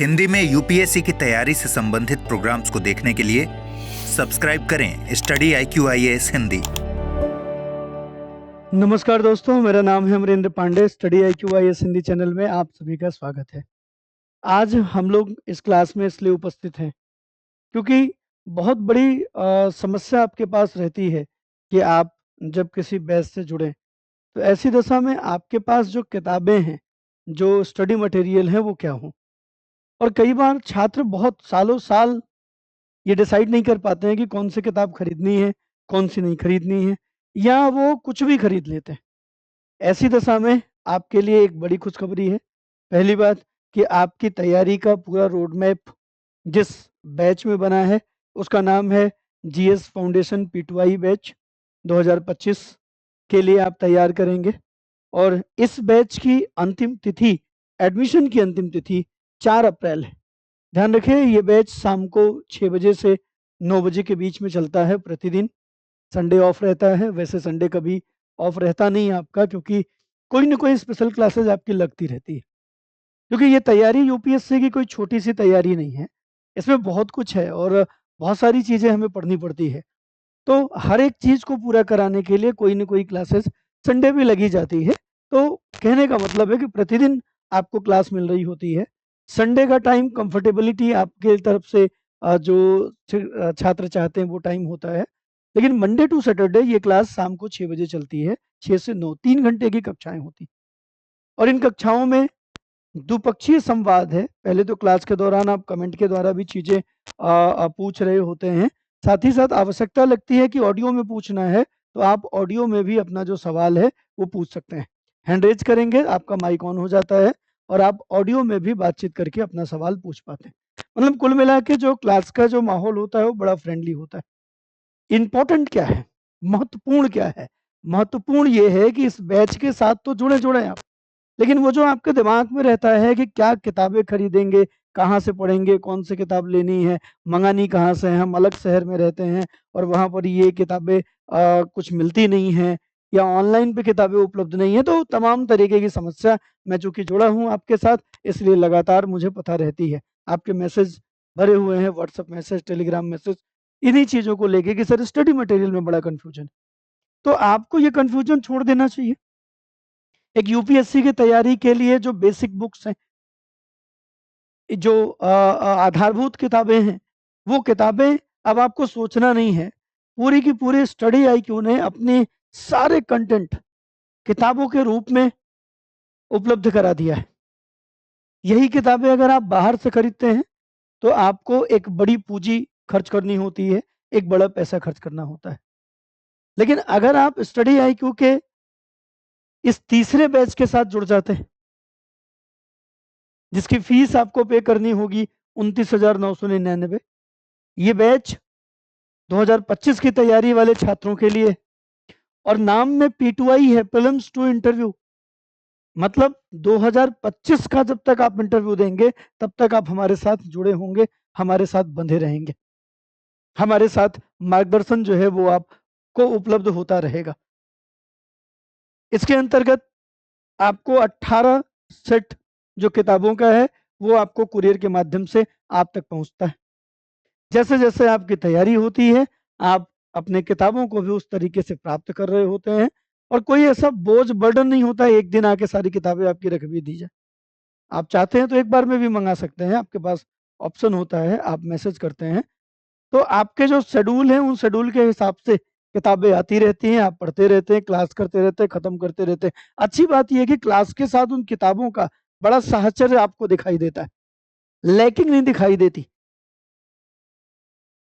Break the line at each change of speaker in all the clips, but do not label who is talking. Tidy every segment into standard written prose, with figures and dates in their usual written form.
हिंदी में यूपीएससी की तैयारी से संबंधित प्रोग्राम्स को देखने के लिए सब्सक्राइब करें स्टडी IQIAS हिंदी।
नमस्कार दोस्तों, मेरा नाम है Amarendra Pandey. Study IQIAS Hindi channel में आप सभी का स्वागत है। आज हम लोग इस क्लास में इसलिए उपस्थित हैं क्योंकि बहुत बड़ी समस्या आपके पास रहती है कि आप जब किसी बैच से जुड़ें तो ऐसी दशा में आपके पास जो किताबें हैं, जो स्टडी मटेरियल है, वो क्या हों। और कई बार छात्र बहुत सालों साल ये डिसाइड नहीं कर पाते हैं कि कौन सी किताब खरीदनी है, कौन सी नहीं खरीदनी है, या वो कुछ भी खरीद लेते हैं। ऐसी दशा में आपके लिए एक बड़ी खुशखबरी है। पहली बात कि आपकी तैयारी का पूरा रोड मैप जिस बैच में बना है उसका नाम है जीएस फाउंडेशन P2I बैच 2025 के लिए आप तैयार करेंगे। और इस बैच की अंतिम तिथि, एडमिशन की अंतिम तिथि 4 अप्रैल है। ध्यान रखें, ये बैच शाम को 6 बजे से 9 बजे के बीच में चलता है प्रतिदिन। संडे ऑफ रहता है। वैसे संडे कभी ऑफ रहता नहीं है आपका, क्योंकि कोई ना कोई स्पेशल क्लासेस आपकी लगती रहती है। क्योंकि ये तैयारी यूपीएससी की कोई छोटी सी तैयारी नहीं है, इसमें बहुत कुछ है और बहुत सारी चीज़ें हमें पढ़नी पड़ती है। तो हर एक चीज़ को पूरा कराने के लिए कोई ना कोई क्लासेस संडे भी लगी जाती है। तो कहने का मतलब है कि प्रतिदिन आपको क्लास मिल रही होती है। संडे का टाइम कंफर्टेबिलिटी आपके तरफ से जो छात्र चाहते हैं वो टाइम होता है। लेकिन मंडे टू सैटरडे ये क्लास शाम को 6 बजे चलती है। 6 से 9 3 घंटे की कक्षाएं होती। और इन कक्षाओं में द्विपक्षीय संवाद है। पहले तो क्लास के दौरान आप कमेंट के द्वारा भी चीज़ें पूछ रहे होते हैं। साथ ही साथ आवश्यकता लगती है कि ऑडियो में पूछना है तो आप ऑडियो में भी अपना जो सवाल है वो पूछ सकते हैं। हैंड रेज करेंगे, आपका माइक ऑन हो जाता है और आप ऑडियो में भी बातचीत करके अपना सवाल पूछ पाते हैं। मतलब कुल मिला के जो क्लास का जो माहौल होता है वो बड़ा फ्रेंडली होता है। इम्पोर्टेंट क्या है, महत्वपूर्ण क्या है? महत्वपूर्ण ये है कि इस बैच के साथ तो जुड़े जुड़े आप, लेकिन वो जो आपके दिमाग में रहता है कि क्या किताबें खरीदेंगे, कहाँ से पढ़ेंगे, कौन सी किताब लेनी है, मंगानी कहाँ से है, हम अलग शहर में रहते हैं और वहाँ पर ये किताबें कुछ मिलती नहीं हैं, या ऑनलाइन पे किताबें उपलब्ध नहीं है। तो तमाम तरीके की समस्या, मैं चूंकि जुड़ा हूँ आपके साथ इसलिए लगातार मुझे पता रहती है। आपके मैसेज भरे हुए हैं, व्हाट्सएप मैसेज, टेलीग्राम मैसेज, इन्हीं चीज़ों को लेके कि सर स्टडी मटेरियल में बड़ा कन्फ्यूजन है। तो आपको ये कन्फ्यूजन छोड़ देना चाहिए। एक यूपीएससी की तैयारी के लिए जो बेसिक बुक्स हैं, जो आधारभूत किताबें हैं, वो किताबें अब आपको सोचना नहीं है। पूरी की पूरी स्टडी IQ ने अपने सारे कंटेंट किताबों के रूप में उपलब्ध करा दिया है। यही किताबें अगर आप बाहर से खरीदते हैं तो आपको एक बड़ी पूंजी खर्च करनी होती है, एक बड़ा पैसा खर्च करना होता है। लेकिन अगर आप स्टडी IQ के इस तीसरे बैच के साथ जुड़ जाते हैं, जिसकी फीस आपको पे करनी होगी 29,999। ये बैच 2025 की तैयारी वाले छात्रों के लिए, और नाम में P2I है, प्रीलिम्स टू इंटरव्यू। मतलब 2025 का जब तक आप इंटरव्यू देंगे तब तक आप हमारे साथ जुड़े होंगे, हमारे साथ बंधे रहेंगे, हमारे साथ मार्गदर्शन जो है वो आपको उपलब्ध होता रहेगा। इसके अंतर्गत आपको 18 सेट जो किताबों का है वो आपको कुरियर के माध्यम से आप तक पहुंचता है। जैसे जैसे आपकी तैयारी होती है आप अपने किताबों को भी उस तरीके से प्राप्त कर रहे होते हैं, और कोई ऐसा बोझ बर्डन नहीं होता है एक दिन आके सारी किताबें आपकी रख भी दी जाए। आप चाहते हैं तो एक बार में भी मंगा सकते हैं, आपके पास ऑप्शन होता है, आप मैसेज करते हैं तो आपके जो शेड्यूल है उन शेड्यूल के हिसाब से किताबें आती रहती हैं, आप पढ़ते रहते हैं, क्लास करते रहते हैं, खत्म करते रहते हैं। अच्छी बात यह है कि क्लास के साथ उन किताबों का बड़ा साहचर्य आपको दिखाई देता है, लैकिंग नहीं दिखाई देती।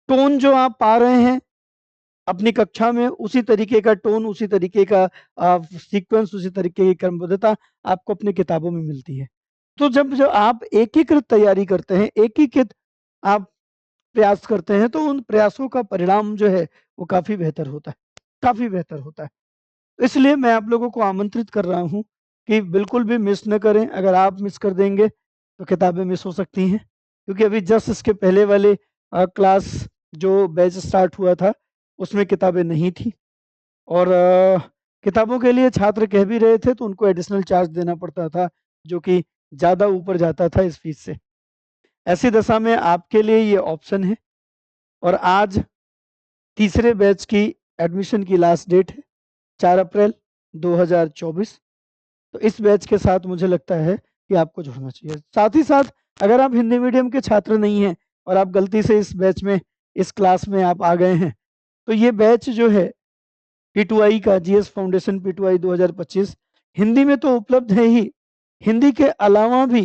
टोन जो आप पा रहे हैं अपनी कक्षा में, उसी तरीके का टोन, उसी तरीके का सीक्वेंस, उसी तरीके की क्रमबद्धता आपको अपनी किताबों में मिलती है। तो जब जो आप एकीकृत तैयारी करते हैं, एकीकृत आप प्रयास करते हैं, तो उन प्रयासों का परिणाम जो है वो काफ़ी बेहतर होता है, काफ़ी बेहतर होता है। इसलिए मैं आप लोगों को आमंत्रित कर रहा हूँ कि बिल्कुल भी मिस न करें। अगर आप मिस कर देंगे तो किताबें मिस हो सकती हैं, क्योंकि अभी जस्ट इसके पहले वाले क्लास जो बैच स्टार्ट हुआ था उसमें किताबें नहीं थी, और किताबों के लिए छात्र कह भी रहे थे तो उनको एडिशनल चार्ज देना पड़ता था, जो कि ज़्यादा ऊपर जाता था इस फीस से। ऐसी दशा में आपके लिए ये ऑप्शन है। और आज तीसरे बैच की एडमिशन की लास्ट डेट है 4 अप्रैल 2024। तो इस बैच के साथ मुझे लगता है कि आपको जुड़ना चाहिए। साथ ही साथ अगर आप हिंदी मीडियम के छात्र नहीं हैं और आप गलती से इस बैच में, इस क्लास में आप आ गए हैं, तो ये बैच जो है P2I का, जीएस फाउंडेशन P2I 2025 हिंदी में तो उपलब्ध है ही, हिंदी के अलावा भी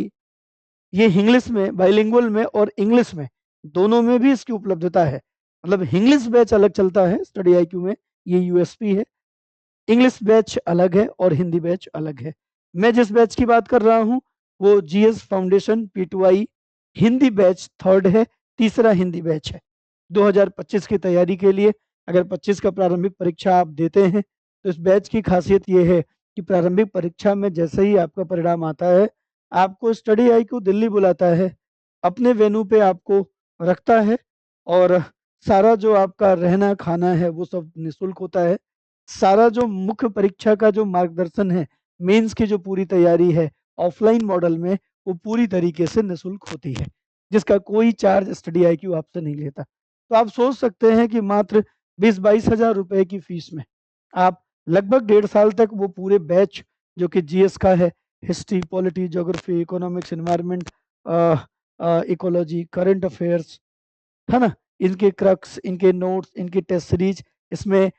ये इंग्लिश में, बाइलिंगुअल में और इंग्लिश में, दोनों में भी इसकी उपलब्धता है। मतलब इंग्लिश बैच अलग चलता है स्टडी IQ में, ये यूएसपी है। इंग्लिश बैच अलग है और हिंदी बैच अलग है। मैं जिस बैच की बात कर रहा हूँ वो GS foundation P2I Hindi batch third है, तीसरा हिंदी बैच है। 2025 की तैयारी के लिए अगर 25 का प्रारंभिक परीक्षा आप देते हैं तो इस बैच की खासियत ये है कि प्रारंभिक परीक्षा में जैसे ही आपका परिणाम आता है, आपको स्टडी IQ दिल्ली बुलाता है, अपने वेन्यू पे आपको रखता है और सारा जो आपका रहना खाना है वो सब निःशुल्क होता है। सारा जो मुख्य परीक्षा का जो मार्गदर्शन है, मेंस की जो पूरी तैयारी है ऑफलाइन मॉडल में, वो पूरी तरीके से निःशुल्क होती है, जिसका कोई चार्ज स्टडी IQ आपसे नहीं लेता। तो आप सोच सकते हैं कि मात्र 20-22 हज़ार रुपए की फीस में आप लगभग 1.5 साल तक वो पूरे बैच जो कि जीएस का है, history, polity, geography, economics, environment, ecology, current affairs, है ना? इनके क्रक्स, इनके नोट्स, इनकी टेस्ट सीरीज, इसमें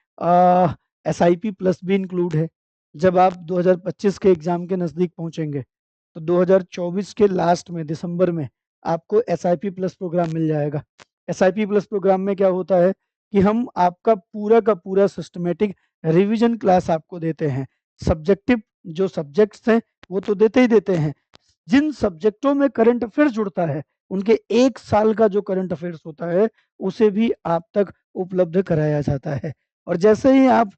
SIP प्लस भी इंक्लूड है। जब आप 2025 के एग्जाम के नज़दीक पहुंचेंगे तो 2024 के लास्ट में, दिसंबर में, आपको SIP प्लस प्रोग्राम मिल जाएगा। SIP प्लस प्रोग्राम में क्या होता है कि हम आपका पूरा का पूरा सिस्टमेटिक रिवीजन क्लास आपको देते हैं। सब्जेक्टिव जो सब्जेक्ट्स हैं वो तो देते ही देते हैं, जिन सब्जेक्टों में करंट अफेयर्स जुड़ता है उनके 1 साल का जो करंट अफेयर्स होता है उसे भी आप तक उपलब्ध कराया जाता है। और जैसे ही आप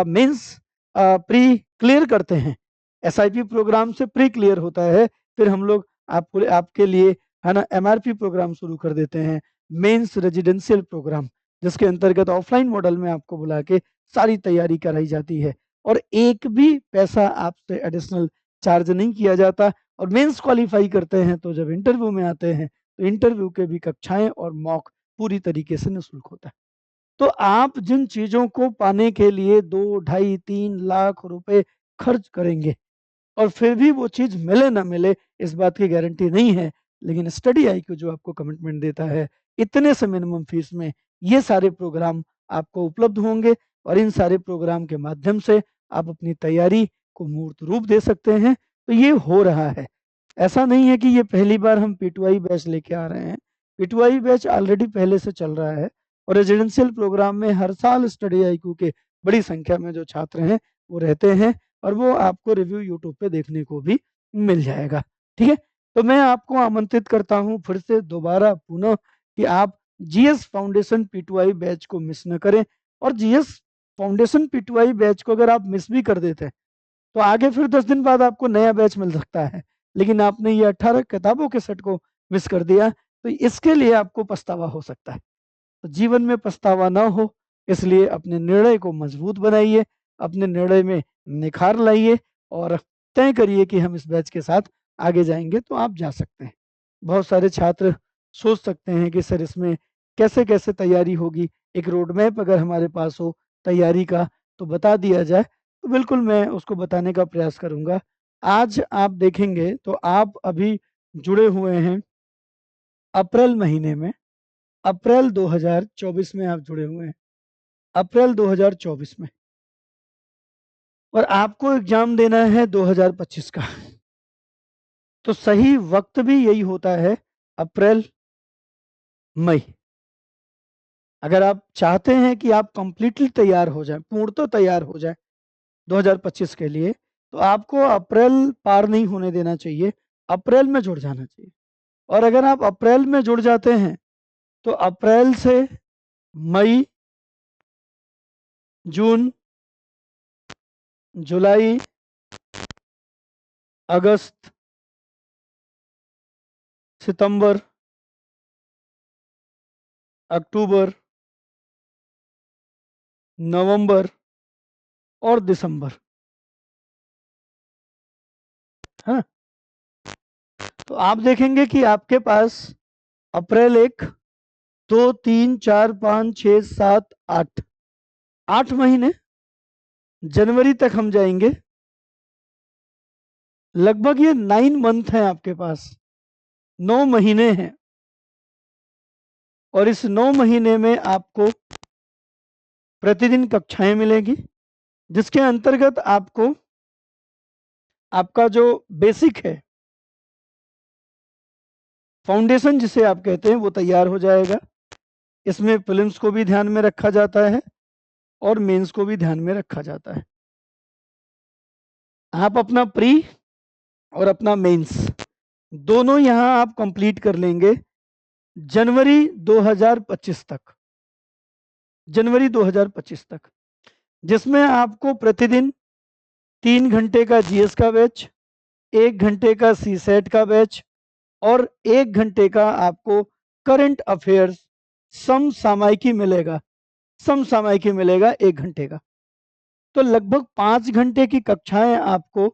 मेंस प्री क्लियर करते हैं, SIP प्रोग्राम से प्री क्लियर होता है, फिर हम लोग आपको, आपके लिए, है ना, MRP प्रोग्राम शुरू कर देते हैं, मेंस रेजिडेंशियल प्रोग्राम, जिसके अंतर्गत ऑफलाइन मॉडल में आपको बुला के सारी तैयारी कराई जाती है और एक भी पैसा आपसे एडिशनल चार्ज नहीं किया जाता। और मेंस क्वालिफाई करते हैं तो जब इंटरव्यू में आते हैं तो इंटरव्यू के भी कक्षाएं और मॉक पूरी तरीके से निःशुल्क होता है। तो आप जिन चीज़ों को पाने के लिए 2, ढाई, 3 लाख रुपए खर्च करेंगे और फिर भी वो चीज़ मिले ना मिले, इस बात की गारंटी नहीं है। लेकिन स्टडी IQ जो आपको कमिटमेंट देता है, इतने से मिनिमम फीस में ये सारे प्रोग्राम आपको उपलब्ध होंगे और इन सारे प्रोग्राम के माध्यम से आप अपनी तैयारी को मूर्त रूप दे सकते हैं। तो ये हो रहा है। ऐसा नहीं है कि ये पहली बार हम P2I बैच लेके आ रहे हैं। P2I बैच ऑलरेडी पहले से चल रहा है और रेजिडेंशियल प्रोग्राम में हर साल स्टडी IQ के बड़ी संख्या में जो छात्र हैं वो रहते हैं और वो आपको रिव्यू यूट्यूब पे देखने को भी मिल जाएगा। ठीक है? तो मैं आपको आमंत्रित करता हूँ फिर से दोबारा पुनः कि आप जीएस फाउंडेशन P2I बैच को मिस न करें। और जीएस फाउंडेशन P2I बैच को अगर आप मिस भी कर देते हैं तो आगे फिर 10 दिन बाद आपको नया बैच मिल सकता है। लेकिन आपने ये 18 किताबों के सेट को मिस कर दिया, तो इसके लिए आपको पछतावा हो सकता है। तो जीवन में पछतावा ना हो, इसलिए अपने निर्णय को मजबूत बनाइए, अपने निर्णय में निखार लाइए और तय करिए कि हम इस बैच के साथ आगे जाएँगे, तो आप जा सकते हैं। बहुत सारे छात्र सोच सकते हैं कि सर इसमें कैसे-कैसे तैयारी होगी? एक रोड मैप अगर हमारे पास हो तैयारी का तो बता दिया जाए, तो बिल्कुल मैं उसको बताने का प्रयास करूँगा। आज आप देखेंगे तो आप अभी जुड़े हुए हैं अप्रैल महीने में, अप्रैल 2024 में आप जुड़े हुए हैं, अप्रैल 2024 में, और आपको एग्ज़ाम देना है 2025 का। तो सही वक़्त भी यही होता है, अप्रैल, मई। अगर आप चाहते हैं कि आप कंप्लीटली तैयार हो जाएँ, पूर्णतः तैयार हो जाएँ 2025 के लिए, तो आपको अप्रैल पार नहीं होने देना चाहिए, अप्रैल में जुड़ जाना चाहिए। और अगर आप अप्रैल में जुड़ जाते हैं, तो अप्रैल से मई, जून, जुलाई, अगस्त, सितंबर, अक्टूबर, नवंबर और दिसंबर, है ना? तो आप देखेंगे कि आपके पास अप्रैल 1, 2, 3, 4, 5, 6, 7, 8, 8 महीने, जनवरी तक हम जाएंगे। लगभग ये 9 मंथ हैं आपके पास, 9 महीने हैं। और इस 9 महीने में आपको प्रतिदिन कक्षाएं मिलेगी, जिसके अंतर्गत आपको आपका जो बेसिक है, फाउंडेशन जिसे आप कहते हैं, वो तैयार हो जाएगा। इसमें प्रीलिम्स को भी ध्यान में रखा जाता है और मेंस को भी ध्यान में रखा जाता है। आप अपना प्री और अपना मेंस दोनों यहां आप कंप्लीट कर लेंगे जनवरी 2025 तक, जनवरी 2025 तक, जिसमें आपको प्रतिदिन 3 घंटे का जीएस का बैच, 1 घंटे का सीसेट का बैच और 1 घंटे का आपको करंट अफेयर्स समसामयिकी मिलेगा, समसामयिकी मिलेगा 1 घंटे का। तो लगभग 5 घंटे की कक्षाएं आपको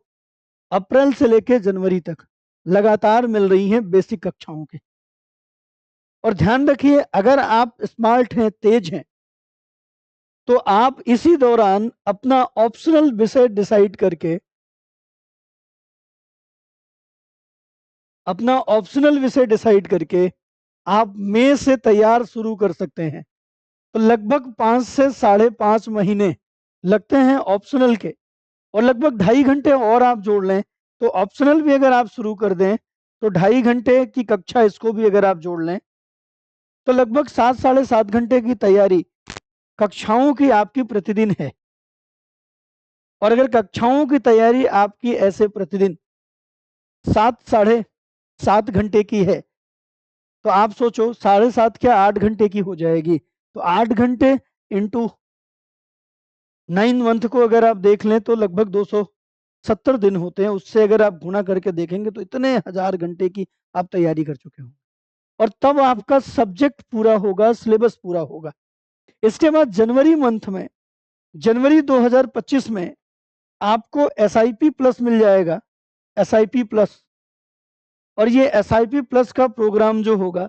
अप्रैल से लेकर जनवरी तक लगातार मिल रही हैं बेसिक कक्षाओं की। और ध्यान रखिए, अगर आप स्मार्ट हैं, तेज हैं, तो आप इसी दौरान अपना ऑप्शनल विषय डिसाइड करके, अपना ऑप्शनल विषय डिसाइड करके आप मई से तैयार शुरू कर सकते हैं। तो लगभग 5 से 5.5 महीने लगते हैं ऑप्शनल के, और लगभग 2.5 घंटे और आप जोड़ लें तो ऑप्शनल भी अगर आप शुरू कर दें तो 2.5 घंटे की कक्षा इसको भी अगर आप जोड़ लें तो लगभग 7 साढ़े 7 घंटे की तैयारी कक्षाओं की आपकी प्रतिदिन है। और अगर कक्षाओं की तैयारी आपकी ऐसे प्रतिदिन 7 साढ़े 7 घंटे की है, तो आप सोचो 7.5 क्या 8 घंटे की हो जाएगी। तो 8 घंटे इंटू 9 मंथ को अगर आप देख लें तो लगभग 270 दिन होते हैं। उससे अगर आप गुणा करके देखेंगे तो इतने हजार घंटे की आप तैयारी कर चुके हो, और तब आपका सब्जेक्ट पूरा होगा, सिलेबस पूरा होगा। इसके बाद जनवरी मंथ में, जनवरी 2025 में आपको SIP प्लस मिल जाएगा, SIP प्लस। और ये SIP प्लस का प्रोग्राम जो होगा,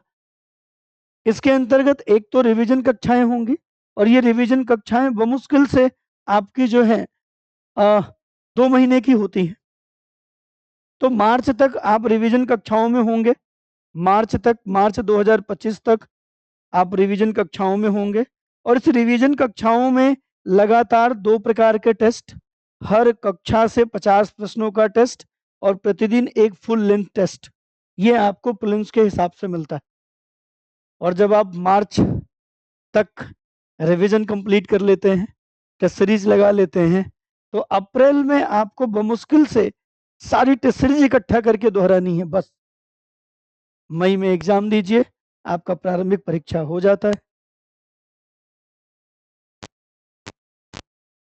इसके अंतर्गत एक तो रिवीजन कक्षाएं होंगी, और ये रिवीजन कक्षाएं बमुश्किल से आपकी जो है 2 महीने की होती है। तो मार्च तक आप रिवीजन कक्षाओं में होंगे, मार्च तक, मार्च 2025 तक आप रिवीजन कक्षाओं में होंगे। और इस रिवीजन कक्षाओं में लगातार 2 प्रकार के टेस्ट, हर कक्षा से 50 प्रश्नों का टेस्ट और प्रतिदिन एक फुल लेंथ टेस्ट, ये आपको प्रीलिम्स के हिसाब से मिलता है। और जब आप मार्च तक रिवीजन कंप्लीट कर लेते हैं, टेस्ट सीरीज लगा लेते हैं, तो अप्रैल में आपको बमुश्किल से सारी टेस्ट सीरीज इकट्ठा करके दोहरानी है बस। मई में एग्जाम दीजिए, आपका प्रारंभिक परीक्षा हो जाता है।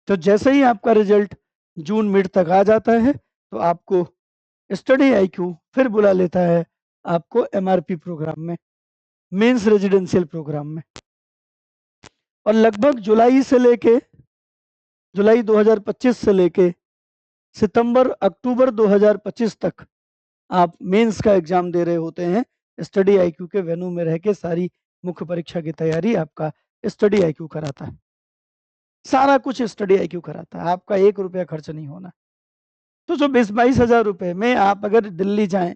तो जैसे ही आपका रिजल्ट जून मिड तक आ जाता है तो आपको स्टडी IQ फिर बुला लेता है आपको MRP प्रोग्राम में, मेंस रेजिडेंशियल प्रोग्राम में। और लगभग जुलाई 2025 से लेके सितंबर अक्टूबर 2025 तक आप मेंस का एग्जाम दे रहे होते हैं। स्टडी IQ के वेन्यू में रह के सारी मुख्य परीक्षा की तैयारी आपका स्टडी IQ कराता है, सारा कुछ स्टडी IQ कराता है, आपका 1 रुपया खर्च नहीं होना। तो जो 20-22 हजार रुपए में आप अगर दिल्ली जाएं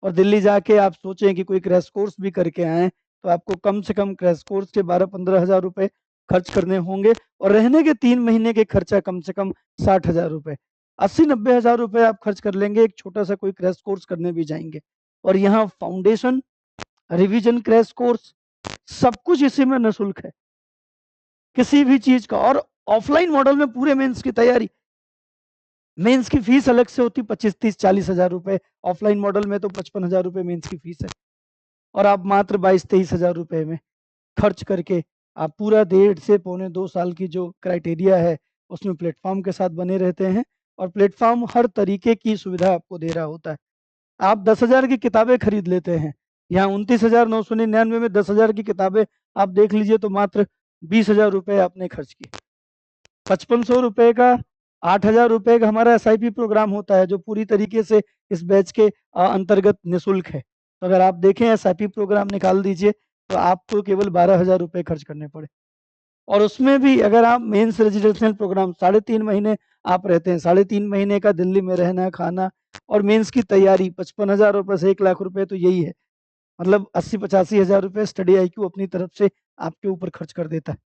और दिल्ली जाके आप सोचें कि कोई क्रैश कोर्स भी करके आएँ, तो आपको कम से कम क्रैश कोर्स के 12-15 हजार रुपए खर्च करने होंगे, और रहने के 3 महीने के खर्चा कम से कम 60 हजार रुपए, 80-90 हजार रुपए आप खर्च कर लेंगे, एक छोटा सा कोई क्रैश कोर्स करने भी जाएंगे। और यहाँ फाउंडेशन, रिवीजन, क्रैश कोर्स, सब कुछ इसी में निःशुल्क है, किसी भी चीज का। और ऑफलाइन मॉडल में पूरे मेंस की तैयारी, मेंस की फीस अलग से होती 25-30-40 हजार रुपए, ऑफलाइन मॉडल में तो 55 हजार रुपए मेंस की फीस है। और आप मात्र 22-23 हजार रुपए में खर्च करके आप पूरा 1.5 से पौने 2 साल की जो क्राइटेरिया है उसमें प्लेटफॉर्म के साथ बने रहते हैं, और प्लेटफॉर्म हर तरीके की सुविधा आपको दे रहा होता है। आप 10,000 की किताबें खरीद लेते हैं, यहाँ 29,999 में 10,000 की किताबें आप देख लीजिए तो मात्र 20 हजार रुपए आपने खर्च किए। 5500 रुपए का 8,000 रुपए का हमारा एसआईपी प्रोग्राम होता है जो पूरी तरीके से इस बैच के अंतर्गत निःशुल्क है। तो अगर आप देखें एसआईपी प्रोग्राम निकाल दीजिए तो आपको केवल 12,000 रुपए खर्च करने पड़े। और उसमें भी अगर आप मेंस रेजिडेंशियल प्रोग्राम 3.5 महीने आप रहते हैं, 3.5 महीने का दिल्ली में रहना, खाना और मेंस की तैयारी 55,000 रुपए से 1 लाख रुपए तो यही है। मतलब 80-85 हज़ार रुपए स्टडी आईक्यू अपनी तरफ से आपके ऊपर खर्च कर देता है।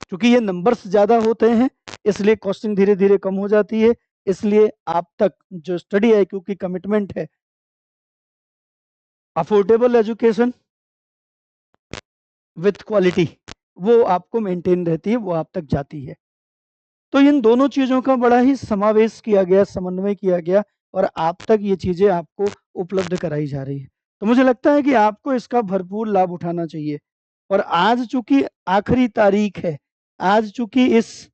क्योंकि ये नंबर्स ज़्यादा होते हैं, इसलिए कॉस्टिंग धीरे-धीरे कम हो जाती है। इसलिए आप तक जो स्टडी आईक्यू की कमिटमेंट है, अफोर्डेबल एजुकेशन विथ क्वालिटी, वो आपको मेंटेन रहती है, वो आप तक जाती है। तो इन दोनों चीज़ों का बड़ा ही समावेश किया गया, समन्वय किया गया और आप तक ये चीज़ें आपको उपलब्ध कराई जा रही है। तो मुझे लगता है कि आपको इसका भरपूर लाभ उठाना चाहिए। और आज चूँकि आखिरी तारीख है, आज चूँकि इस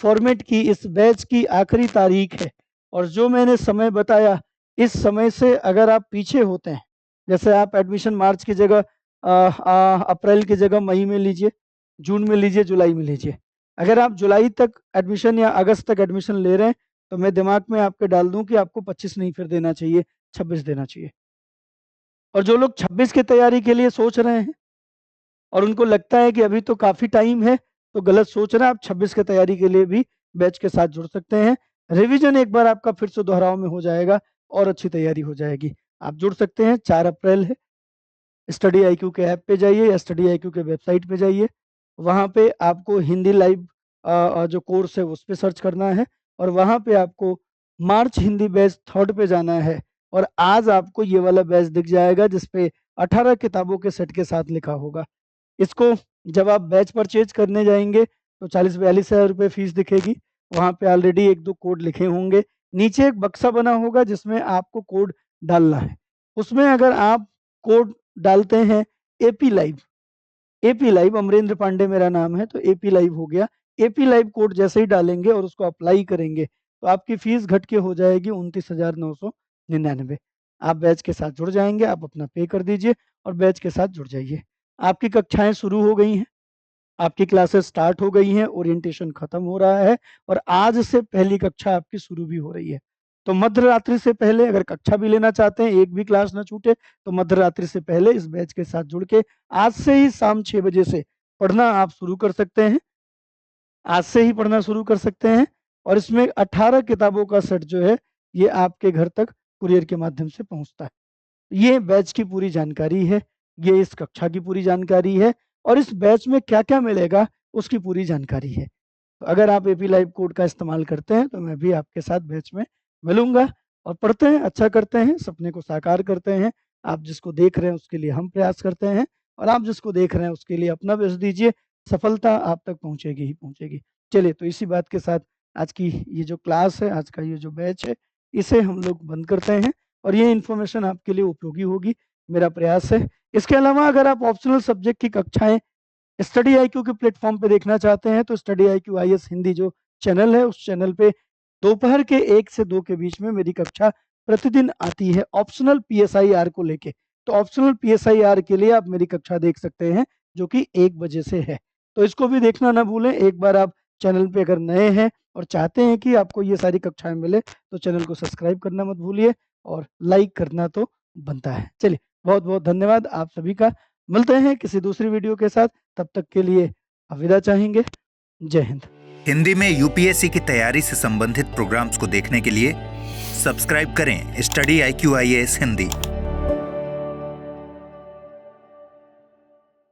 फॉर्मेट की, इस बैच की आखिरी तारीख है और जो मैंने समय बताया, इस समय से अगर आप पीछे होते हैं, जैसे आप एडमिशन मार्च की जगह अप्रैल की जगह मई में लीजिए, जून में लीजिए, जुलाई में लीजिए। अगर आप जुलाई तक एडमिशन या अगस्त तक एडमिशन ले रहे हैं, तो मैं दिमाग में आपके डाल दूँ कि आपको 25 नहीं फिर देना चाहिए, 26 देना चाहिए। और जो लोग 26 की तैयारी के लिए सोच रहे हैं और उनको लगता है कि अभी तो काफ़ी टाइम है, तो गलत सोच रहे हैं। आप 26 की तैयारी के लिए भी बैच के साथ जुड़ सकते हैं। रिवीजन एक बार आपका फिर से दोहराव में हो जाएगा और अच्छी तैयारी हो जाएगी। आप जुड़ सकते हैं, 4 अप्रैल है। स्टडी आईक्यू के ऐप पे जाइए या स्टडी आईक्यू के वेबसाइट पे जाइए। वहाँ पे आपको हिंदी लाइव जो कोर्स है उस पे सर्च करना है और वहाँ पे आपको मार्च हिंदी बैच 3rd पे जाना है और आज आपको ये वाला बैच दिख जाएगा जिस पे 18 किताबों के सेट के साथ लिखा होगा। इसको जब आप बैच परचेज करने जाएँगे तो 40-42 हज़ार रुपए फीस दिखेगी। वहाँ पे ऑलरेडी 1-2 कोड लिखे होंगे। नीचे एक बक्सा बना होगा जिसमें आपको कोड डालना है। उसमें अगर आप कोड डालते हैं एपी लाइव अमरेंद्र पांडे मेरा नाम है, तो एपी लाइव हो गया। एपी लाइव कोड जैसे ही डालेंगे और उसको अप्लाई करेंगे तो आपकी फीस घट के हो जाएगी 29,999। आप बैच के साथ जुड़ जाएंगे, आप अपना पे कर दीजिए और बैच के साथ जुड़ जाइए। आपकी कक्षाएं शुरू हो गई हैं, आपकी क्लासेस स्टार्ट हो गई हैं, ओरिएंटेशन खत्म हो रहा है और आज से पहली कक्षा आपकी शुरू भी हो रही है। तो मध्य रात्रि से पहले अगर कक्षा भी लेना चाहते हैं, एक भी क्लास ना छूटे, तो मध्य रात्रि से पहले इस बैच के साथ जुड़ के आज से ही शाम 6 बजे से पढ़ना आप शुरू कर सकते हैं। आज से ही पढ़ना शुरू कर सकते हैं और इसमें 18 किताबों का सेट जो है, ये आपके घर तक कुरियर के माध्यम से पहुँचता है। ये बैच की पूरी जानकारी है, ये इस कक्षा की पूरी जानकारी है और इस बैच में क्या-क्या मिलेगा, उसकी पूरी जानकारी है। तो अगर आप एपी लाइव कोड का इस्तेमाल करते हैं, तो मैं भी आपके साथ बैच में मिलूँगा और पढ़ते हैं, अच्छा करते हैं, सपने को साकार करते हैं। आप जिसको देख रहे हैं, उसके लिए हम प्रयास करते हैं और आप जिसको देख रहे हैं, उसके लिए अपना बेस्ट दीजिए। सफलता आप तक पहुँचेगी ही पहुँचेगी। चलिए, तो इसी बात के साथ आज की ये जो क्लास है, आज का ये जो बैच है, इसे हम लोग बंद करते हैं और ये इन्फॉर्मेशन आपके लिए उपयोगी होगी, मेरा प्रयास है। इसके अलावा अगर आप ऑप्शनल सब्जेक्ट की कक्षाएँ स्टडी आईक्यू के प्लेटफ़ॉर्म पे देखना चाहते हैं, तो स्टडी आईक्यू आईएएस हिंदी जो चैनल है, उस चैनल पे दोपहर के 1 से 2 के बीच में मेरी कक्षा प्रतिदिन आती है ऑप्शनल पीएसआईआर को लेके। तो ऑप्शनल पीएसआईआर के लिए आप मेरी कक्षा देख सकते हैं, जो कि 1 बजे से है। तो इसको भी देखना ना भूलें। एक बार आप चैनल पे अगर नए हैं और चाहते हैं कि आपको ये सारी कक्षाएँ मिले, तो चैनल को सब्सक्राइब करना मत भूलिए और लाइक करना तो बनता है। चलिए, बहुत-बहुत धन्यवाद आप सभी का। मिलते हैं किसी दूसरी वीडियो के साथ, तब तक के लिए अलविदा चाहेंगे। जय हिंद।
हिंदी में यूपीएससी की तैयारी से संबंधित प्रोग्राम्स को देखने के लिए सब्सक्राइब करें स्टडी IQ IAS हिंदी।